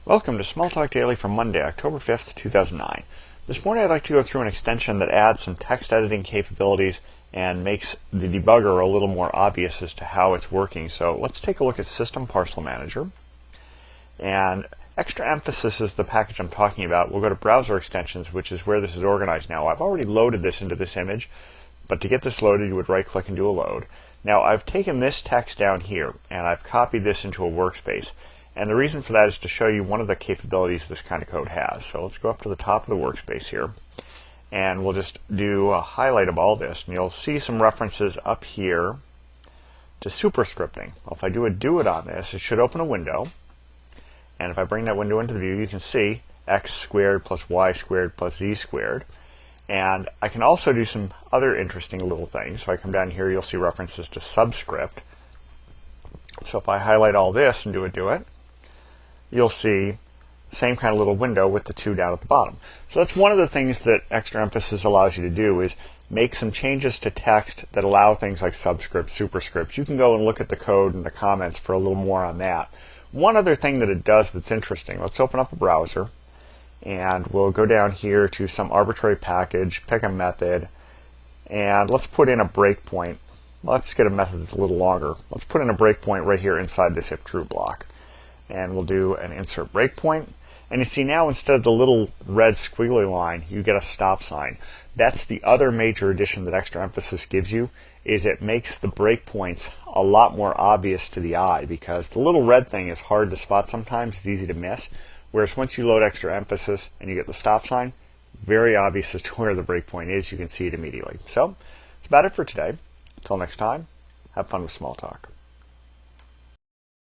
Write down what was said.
Welcome to Smalltalk Daily for Monday, October 5th, 2009. This morning I'd like to go through an extension that adds some text editing capabilities and makes the debugger a little more obvious as to how it's working. So let's take a look at System Parcel Manager. And extra emphasis is the package I'm talking about. We'll go to Browser Extensions, which is where this is organized now. I've already loaded this into this image, but to get this loaded you would right-click and do a load. Now I've taken this text down here and I've copied this into a workspace. And the reason for that is to show you one of the capabilities this kind of code has. So let's go up to the top of the workspace here. And we'll just do a highlight of all this. And you'll see some references up here to superscripting. Well, if I do a do it on this, it should open a window. And if I bring that window into the view, you can see x squared plus y squared plus z squared. And I can also do some other interesting little things. If I come down here, you'll see references to subscript. So if I highlight all this and do it, you'll see the same kind of little window with the two down at the bottom. So that's one of the things that extra emphasis allows you to do, is make some changes to text that allow things like subscripts, superscripts. You can go and look at the code and the comments for a little more on that. One other thing that it does that's interesting, let's open up a browser and we'll go down here to some arbitrary package, pick a method, and let's put in a breakpoint. Let's get a method that's a little longer. Let's put in a breakpoint right here inside this if true block. And we'll do an insert breakpoint. And you see now, instead of the little red squiggly line, you get a stop sign. That's the other major addition that extra emphasis gives you, is it makes the breakpoints a lot more obvious to the eye, because the little red thing is hard to spot sometimes, it's easy to miss. Whereas once you load extra emphasis and you get the stop sign, very obvious as to where the breakpoint is. You can see it immediately. So that's about it for today. Until next time, have fun with Smalltalk.